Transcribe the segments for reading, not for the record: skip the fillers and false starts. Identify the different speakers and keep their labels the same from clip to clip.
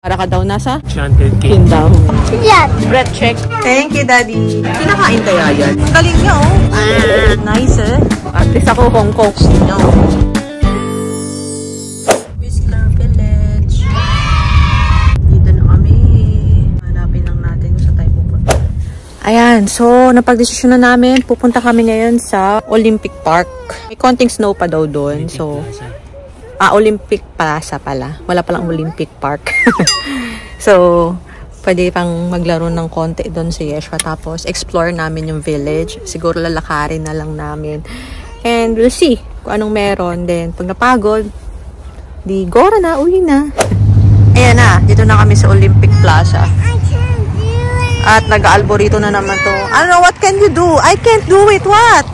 Speaker 1: Para ka daw nasa
Speaker 2: Enchanted
Speaker 1: Kingdom.
Speaker 3: Yes.
Speaker 1: Breath check. Thank you, Daddy. Kinakain kaya yan? Ang galing niya, oh. Nice, eh. At least ako, Hong Kong. No. Whistler Village. Dito na kami. Hanapin lang natin kung saan tayo pupunta. Ayan. So, napag-desisyon na namin. Pupunta kami ngayon sa Olympic Park. May konting snow pa daw doon. So, Olympic Plaza pala. Wala palang Olympic Park. So, pwede pang maglaro ng konti doon sa Yeshua. Tapos, explore namin yung village. Siguro lalakarin na lang namin. And we'll see kung anong meron. Then, pag napagod, di gora na, uwi na. Ayan na, dito na kami sa Olympic Plaza. At nag-alborito na naman to. Ano, what can you do? I can't do it, what?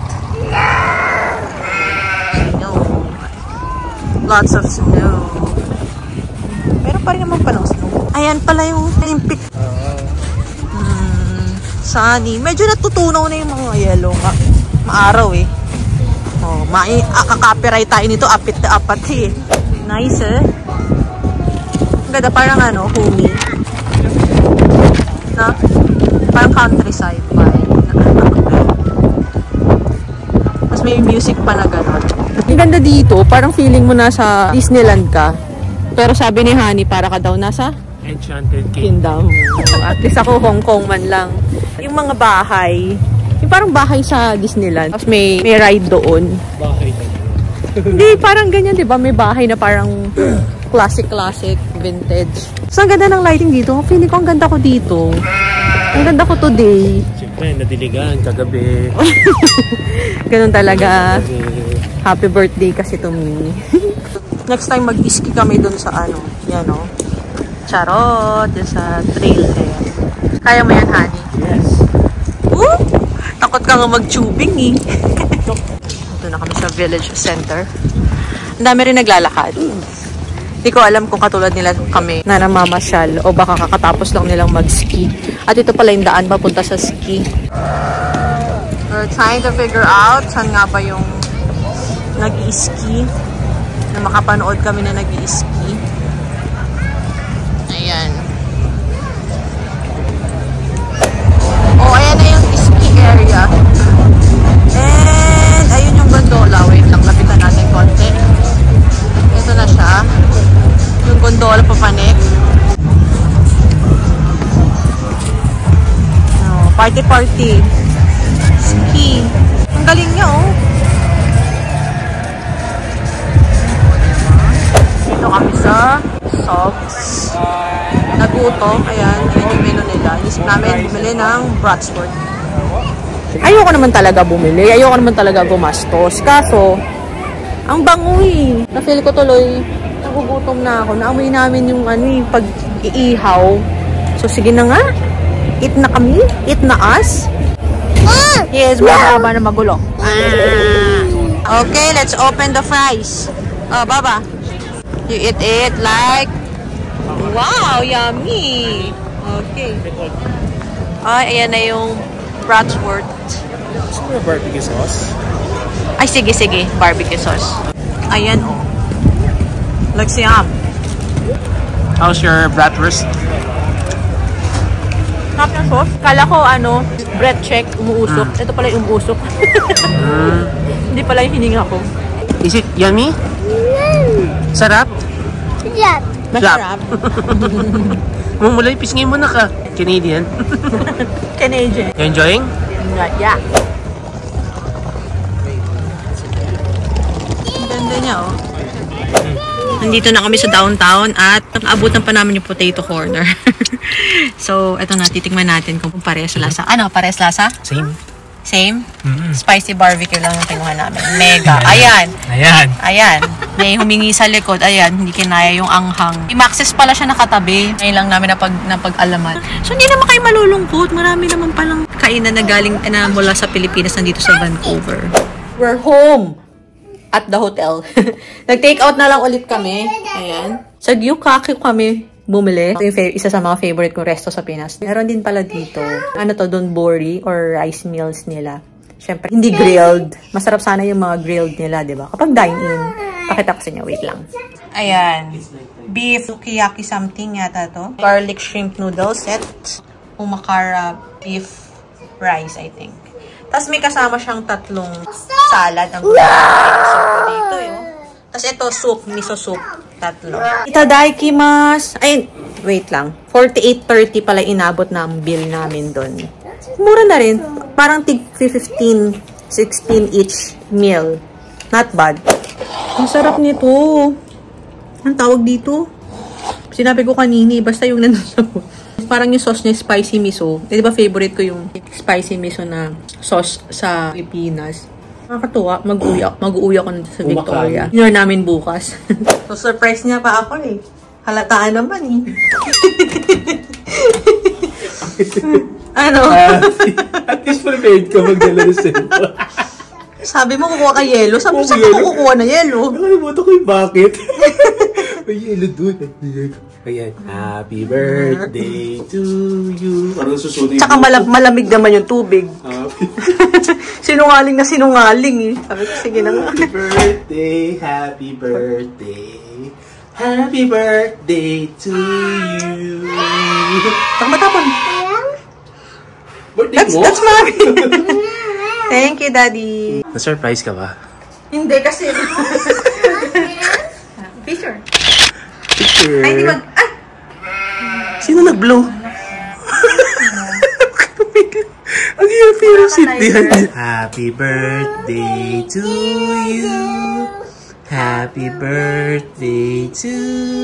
Speaker 1: Lots of snow. Pero pa rin naman palang snow. Ayan pala yung Olympic. Sunny. Medyo natutunaw na yung mga yellow. Maaraw eh. Oh, copyright tayo nito. Apit na apat eh. Nice eh. Ang ganda parang ano, homey. Na? Parang countryside vibe. Tapos may music pa na gano'n. Ang ganda dito, parang feeling mo nasa Disneyland ka. Pero sabi ni Honey, para ka daw nasa
Speaker 2: Enchanted
Speaker 1: Kingdom. At least ako, Hong Kong man lang. Yung mga bahay, yung parang bahay sa Disneyland. Tapos may ride doon.
Speaker 2: Bahay na.
Speaker 1: Hindi, parang ganyan, di ba? May bahay na parang classic, vintage. So, ang ganda ng lighting dito. Feeling ko, ang ganda ko dito. Ang ganda ko today.
Speaker 2: Siyempre, nadiligan, kagabi.
Speaker 1: Ganun talaga. Happy birthday kasi to me. Next time mag-ski kami dun sa ano. Yan o. Charot. Dun sa trail na yan. Kaya mo yan, Honey?
Speaker 2: Yes.
Speaker 1: Woo! Takot ka nga mag-tubing eh. Ito na kami sa village center. Ang dami rin naglalakad. Hindi ko alam kung katulad nila kami na namamasyal o baka kakatapos lang nilang mag-ski. At ito pala yung daan papunta sa ski. We're trying to figure out saan nga ba yung nag-i-ski. Na makapanood kami na nag-i-ski. Ayan. Oh, ayan na yung ski area. And ayun yung gondola. Wait lang, lapitan natin konti. Ito na siya. Yung gondola papanik. Oh, party. Ski. Ang galing niya, oh. Dito kami sa Sogs. Nagutom. Ayan yung menu nila. Isip namin bumili ng bratwurst. Ayoko naman talaga bumili. Ayoko naman talaga gumastos. Kaso, ang bango eh. Na-feel ko tuloy, nagugutom na ako. Naamoy namin yung pag-iihaw. So, sige na nga. Eat na kami. Eat na us. Yes, mahaba na magulo. Okay, let's open the fries. Oh, Baba. You eat it like... Wow, yummy. Okay. Ay, ayan na yung bratwurst.
Speaker 2: Gusto mo yung barbecue sauce?
Speaker 1: Ay, sige. Barbecue sauce. Ayan, oh. Looks yum.
Speaker 2: How's your bratwurst?
Speaker 1: Sarap ng sauce. Kala ko, breath check, umuusok. Ito pala yung umuusok. Hindi pala yung hininga ko.
Speaker 2: Is it yummy? Sarap?
Speaker 3: Yes.
Speaker 1: Masarap.
Speaker 2: Mumulay, pisngin mo na ka. Canadian.
Speaker 1: Canadian.
Speaker 2: You enjoying?
Speaker 1: Yeah. Ang ganda niya, oh. Nandito na kami sa downtown at naabutan pa namin yung potato corner. So, eto na, titikman natin kung parehas lasa. Ano, parehas lasa?
Speaker 2: Same.
Speaker 1: Same? Spicy barbecue lang yung kinuha namin. Mega. Ayan. May humingi sa likod. Ayan, hindi kinaya yung anghang. I-maxis pala siya nakatabi. Ngayon lang namin napag-alaman. So, hindi naman kayo malulungkot. Marami naman palang kainan na galing na mula sa Pilipinas nandito sa Vancouver. We're home at the hotel. Nag-take out na lang ulit kami. Ayan. Sa Gyukaki kami bumili. Ito yung isa sa mga favorite kong resto sa Pinas. Meron din pala dito. Ano to, donbori or rice meals nila. Siyempre, hindi grilled. Masarap sana yung mga grilled nila, di ba? Kapag dine-in. Pakita ko sa inyo. Wait lang. Ayan. Beef sukiyaki something yata to. Garlic shrimp noodle set. Umakara beef rice, I think. Tapos may kasama siyang tatlong salad. Ang dito yun. Tapos ito, soup. Miso soup. Tatlo. Itadaikimasu. Ay, wait lang. 48.30 pala inabot na ang bill namin doon. Mura na rin. Parang tig 15, 16 each meal. Not bad. Ang sarap nito. Ang tawag dito? Sinabi ko kanini, basta yung nandun sa parang yung sauce niya, spicy miso. Eh, di ba favorite ko yung spicy miso na sauce sa Pilipinas. Nakakatuwa, mag-uwi ako nito sa Victoria. Yun namin bukas. So, surprise niya pa ako eh. Halataan naman eh. Ano?
Speaker 2: At least prepared ka magdala ng cellphone.
Speaker 1: Sabi mo kukuha ka yelo. Sabi mo saan ko kukuha na yelo?
Speaker 2: Nakalimutan ko yung bakit. May yelo doon. Ayan. Happy birthday to you. Parang susunod.
Speaker 1: Tsaka malamig naman yung tubig. Sinungaling na sinungaling eh. Sabi ko, sige na nga.
Speaker 2: Happy birthday, happy birthday. Happy birthday to you.
Speaker 1: Takmatapon.
Speaker 2: Birthday mo?
Speaker 1: That's mommy. Thank you, Daddy.
Speaker 2: Na-surprise ka ba?
Speaker 1: Hindi kasi. Picture.
Speaker 2: Picture.
Speaker 1: Ay, di ba? Ay!
Speaker 2: Sino nag-blow? Ang hirap yung sit diyan. Happy birthday to you. Happy birthday to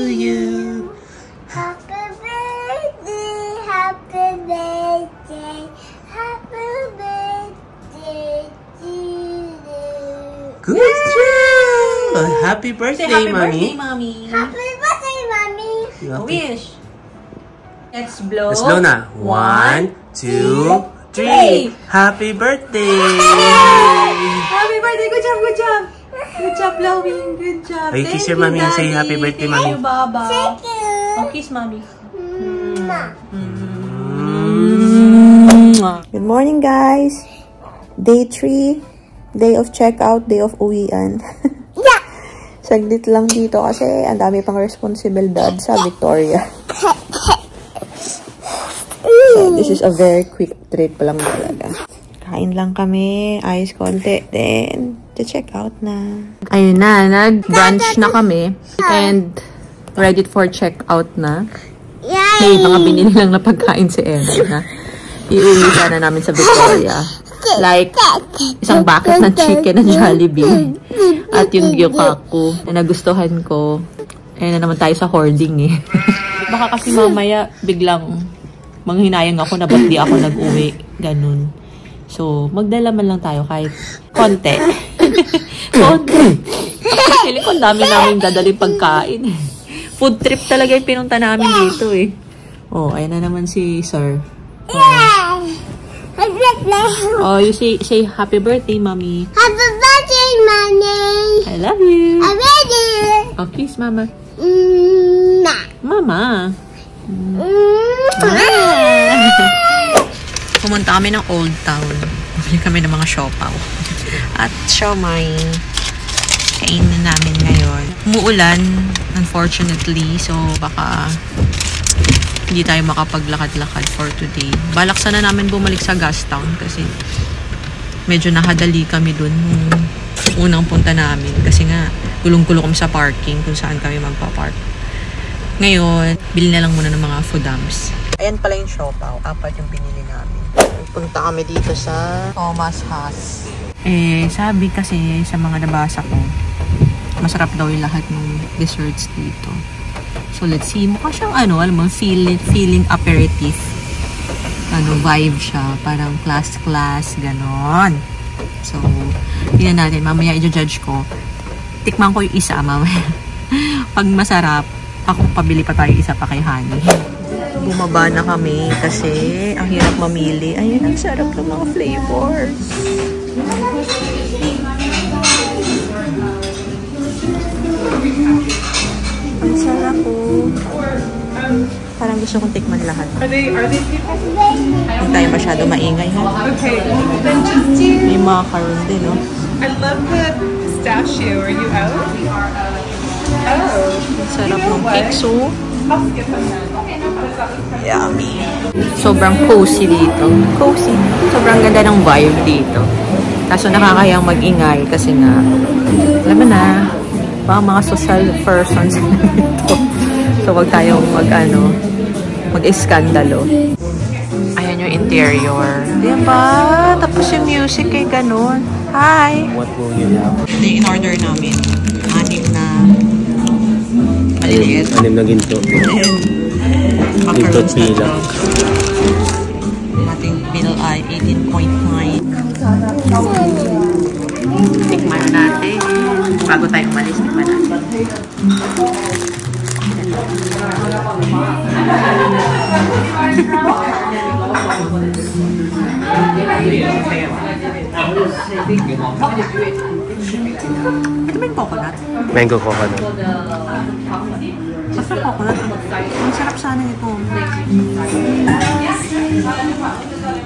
Speaker 2: you.
Speaker 3: Happy birthday, happy birthday, happy birthday to you.
Speaker 2: Good job! Happy birthday,
Speaker 1: Say happy
Speaker 2: Mommy.
Speaker 1: birthday, Mommy.
Speaker 3: Happy birthday, Mommy.
Speaker 1: Wish. Let's blow.
Speaker 2: Let's blow na. 1, 2, 3. Happy birthday!
Speaker 1: Happy birthday. Good job, good job. Good job, blowing. Good job.
Speaker 2: Ay, kiss your mommy. Say happy birthday, mommy.
Speaker 1: Thank you, Baba.
Speaker 3: Thank you.
Speaker 1: Oh, kiss, Mommy.
Speaker 3: Mwah.
Speaker 1: Good morning, guys. Day 3. Day of checkout. Day of uwian.
Speaker 3: Yeah.
Speaker 1: Saglit lang dito kasi ang dami pang responsibilidad sa Victoria. So, this is a very quick trip lang talaga. Kain lang kami, ayos konti, then check out na. Ayun na, nag-brunch na kami and ready for check out na. May mga binili lang na pagkain si Emma na iuwi na namin sa Victoria. Like, isang bucket ng chicken ng Jollibee at yung gyukaku na nagustuhan ko. Ayun na naman tayo sa hoarding eh. Baka kasi mamaya biglang manghinayang ako na ba't di ako nag-uwi. Ganun. So, magdala man lang tayo kahit konti. Konti. Actually, kung dami namin dadaling pagkain. Food trip talaga yung pinunta namin dito eh. Oh, ayan na naman si Sir. Oh, you say happy birthday, Mommy.
Speaker 3: Happy birthday, Mommy.
Speaker 1: I love you.
Speaker 3: I love you.
Speaker 1: Oh, kiss, Mama.
Speaker 3: Mwah.
Speaker 1: Mama. Pumunta kami ng Old Town. Bumili kami ng mga siopaw. At siomai. Kainin namin ngayon. Umuulan, unfortunately. So, baka hindi tayo makapaglakad-lakad for today. Balak sana namin bumalik sa gas town kasi medyo nakadali kami dun nung unang punta namin. Kasi nga, gulong-gulo kami sa parking kung saan kami magpa-park. Ngayon, bili na lang muna ng mga foodams. Ayan pala yung siopaw. 4 yung binili namin. Punta kami dito sa Thomas Haas. Eh, sabi kasi sa mga nabasa ko, masarap daw yung lahat ng desserts dito. So, let's see. Mukha siyang alam mo, feeling aperitif. Vibe siya. Parang class, ganon. So, tingnan natin. Mamaya i-judge ko. Tikman ko yung isa, mamaya. Pag masarap, ako pabili pa tayo isa pa kay Honey. Bumaba na kami kasi ang hirap mamili. Ayun, ang sarap ng mga flavors. Ang sarap po. Parang gusto kong tikman lahat. Hindi tayo masyado maingay, ha?
Speaker 3: Okay, then just do.
Speaker 1: May macaron din, no?
Speaker 3: I love the
Speaker 4: pistachio. Are you out? Oh.
Speaker 1: Sarap ng pixo.
Speaker 4: I'll skip them then. Okay, no problem.
Speaker 1: Yummy. Sobrang cozy dito. Cozy. Sobrang ganda ng vibe dito. Kaso nakakayang mag-ingay kasi nga, alam mo na, baka mga social persons dito. So, wag tayong mag-iskandalo. Ayan yung interior. Diba? Tapos yung music ay ganun. Hi!
Speaker 2: What will you have?
Speaker 1: Ito yung in-order namin. 6 na maliliit.
Speaker 2: 6 na ginto. Ginto pila.
Speaker 1: Ating bill ay 18.9. Tikman natin. Bago tayo umalis, tikman natin. Ito ba yung coconut?
Speaker 2: Mango coconut.
Speaker 1: Basta coconut. Ang sarap sana ito.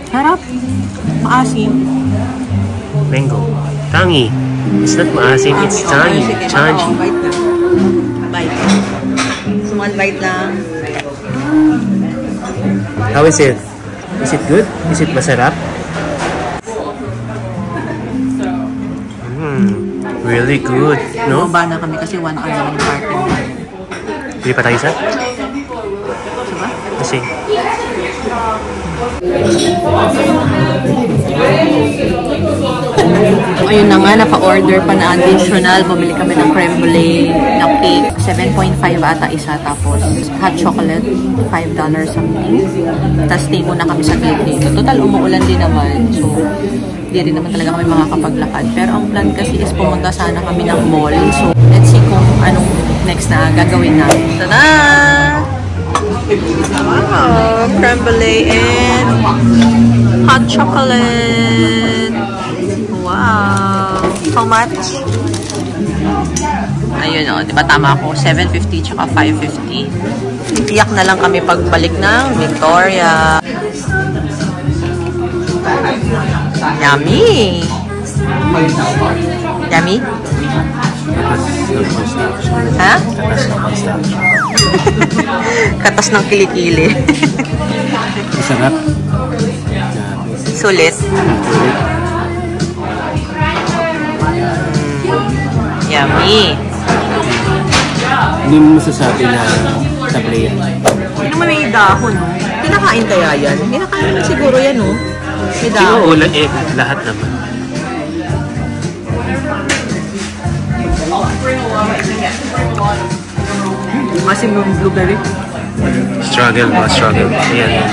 Speaker 1: Sarap. Maasim.
Speaker 2: Mango. Tangy. It's not maasim, it's tangy. Tangy.
Speaker 1: Bite lang. Bite. Small bite lang.
Speaker 2: How is it? Is it good? Is it masarap? Really good, no?
Speaker 1: Bumaba na kami kasi 1 hour naman yung parking.
Speaker 2: Hindi pa tayo isa?
Speaker 1: Diba?
Speaker 2: Kasi.
Speaker 1: Ayun na nga, naka-order pa na additional. Bumili kami ng creme brulee na cake. 7.5 ata isa. Tapos hot chocolate, $5 something. Tapos stay muna kami sa gate dito. Total, umuulan din naman. So, hindi rin naman talaga kami makakapaglakad. Pero ang plan kasi is pumunta sana kami ng mall. So, let's see kung anong next na gagawin namin. Tada! Wow! Creme brulee and hot chocolate. Wow! How much? Ayun o, di ba tama ako? 750 tsaka 550. Iyak na lang kami pagbalik ng Victoria. Yummy! Yummy? Ha? Katas ng kilikili.
Speaker 2: Masarap.
Speaker 1: Sulit. Yummy.
Speaker 2: Hindi mo masasabi na sablay yan.
Speaker 1: Ano may dahon, no? Kinakain kaya yan? Kinakain naman siguro yan, no? May dahon.
Speaker 2: Oo, lahat naman.
Speaker 1: Masim yung blueberry.
Speaker 2: Struggle ba? Struggle. Ayan.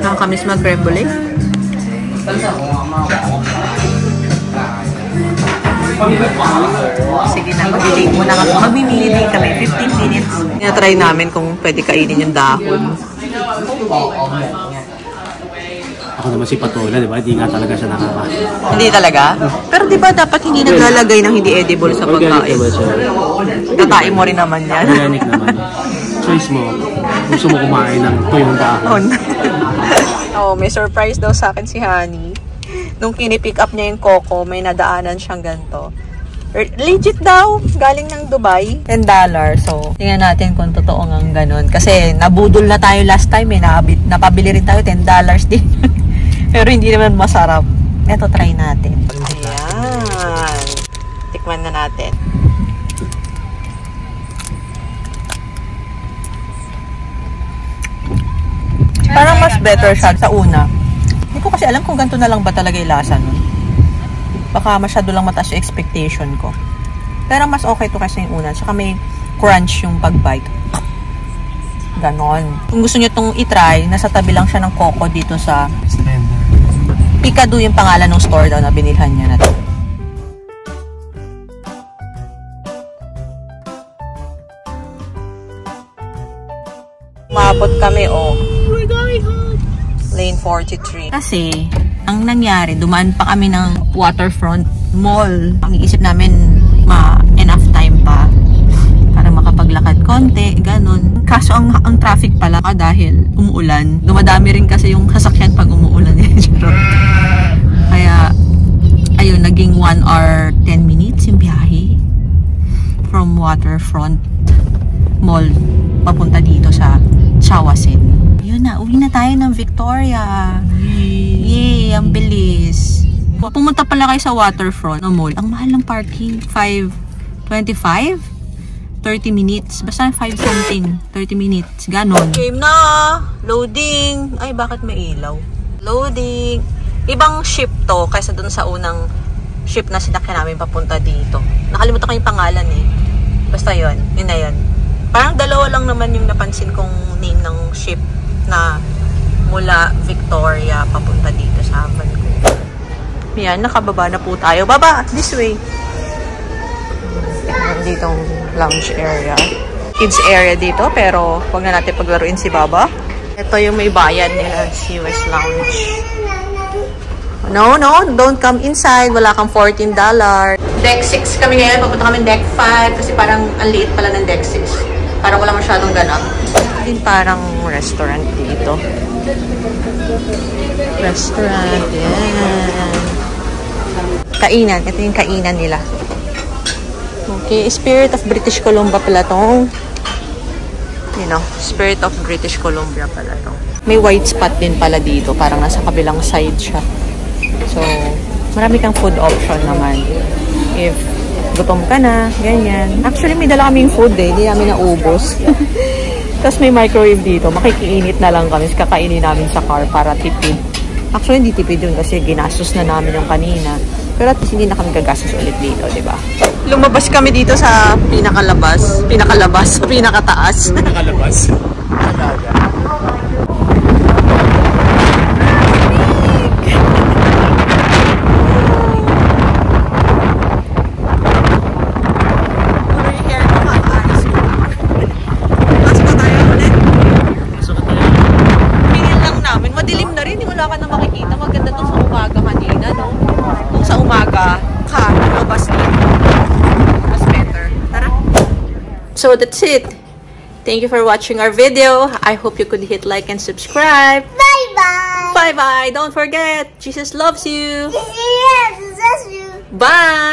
Speaker 2: Nakakamiss mag-creme brulee. Sige na, mag-delete muna kami. Magmimili din kami, 15 minutes. Tinatry namin kung pwede kainin yung dahon. Ako naman si Patola, di ba? Hindi nga talaga siya nakakain.
Speaker 1: Hindi talaga? Pero di ba dapat hindi naglalagay ng hindi edible sa
Speaker 2: Organic
Speaker 1: pagkain?
Speaker 2: naman siya.
Speaker 1: Tatain mo rin naman yan.
Speaker 2: Organic naman. Choice mo. Gusto mo kumain ng tuyong dahon.
Speaker 1: Oh, may surprise daw sa akin si Honey. Nung kinipick up niya yung Coco, may nadaanan siyang ganito. Legit daw, galing ng Dubai. $10. So, tingnan natin kung totoo ngang ganun. Kasi nabudol na tayo last time eh. Napabili rin tayo $10 din. Pero hindi naman masarap. Eto, try natin. Ayan. Tikman na natin. Parang mas better siya sa una. Hindi ko kasi alam kung ganito na lang ba talaga yung lasa nun. Baka masyado lang mataas yung expectation ko. Pero mas okay to kasi yung una. Tsaka may crunch yung pag-bite. Ganon. Kung gusto nyo itong itry, nasa tabi lang siya ng Coco dito sa Picado yung pangalan ng store daw na binilhan niya na to. Umabot kami, oh. We're going home. Lane 43. Kasi, ang nangyari, dumaan pa kami ng Waterfront Mall. Ang iisip namin, enough time pa para makapag maglakad konti, ganun. Kaso ang traffic pala dahil umuulan. Dumadami rin kasi yung sasakyan pag umuulan. Kaya, ayun, naging 1 hour 10 minutes yung biyahe from Waterfront Mall papunta dito sa Chawasin. Yun na, uwi na tayo ng Victoria. Yay, ang bilis. Pumunta pala kayo sa Waterfront Mall. Ang mahal ng parking, $5.25? 30 minutes. Basta 5 something. 30 minutes. Ganon. Game na! Loading! Ay, bakit may ilaw? Loading! Ibang ship to kaysa dun sa unang ship na sinakyan namin papunta dito. Nakalimutan ko yung pangalan eh. Basta yun. Yun na yun. Parang dalawa lang naman yung napansin kong name ng ship na mula Victoria papunta dito sa Vancouver. Yan, nakababa na po tayo. Baba! This way! Ditong lounge area. Kids area dito, pero huwag na natin paglaruin si Baba. Ito yung may bayan nila, si West Lounge. No, don't come inside. Wala kang $14. Deck 6 kami ngayon. Papunta kami Deck 5 kasi parang ang liit pala ng Deck 6. Parang wala masyadong ganap. Din parang restaurant dito. Restaurant, yan. Kainan. Ito yung kainan nila. Okay, Spirit of British Columbia pala tong. You know, Spirit of British Columbia pala tong. May white spot din pala dito. Parang nasa kabilang side siya. So, marami kang food option naman. If gutom ka na, ganyan. Actually, may dala kaming food eh. Hindi namin naubos. Tapos may microwave dito. Makikiinit na lang kami. Kakainin namin sa car para tipid. Actually, hindi tipid yun kasi ginastos na namin yung kanina. Pero at least hindi na kami gagastos ulit dito, diba? Lumabas kami dito sa pinakataas.
Speaker 2: Pinakalabas.
Speaker 1: So that's it. Thank you for watching our video. I hope you could hit like and subscribe.
Speaker 3: Bye-bye.
Speaker 1: Bye-bye. Don't forget, Jesus loves you.
Speaker 3: Yes, that's you.
Speaker 1: Bye.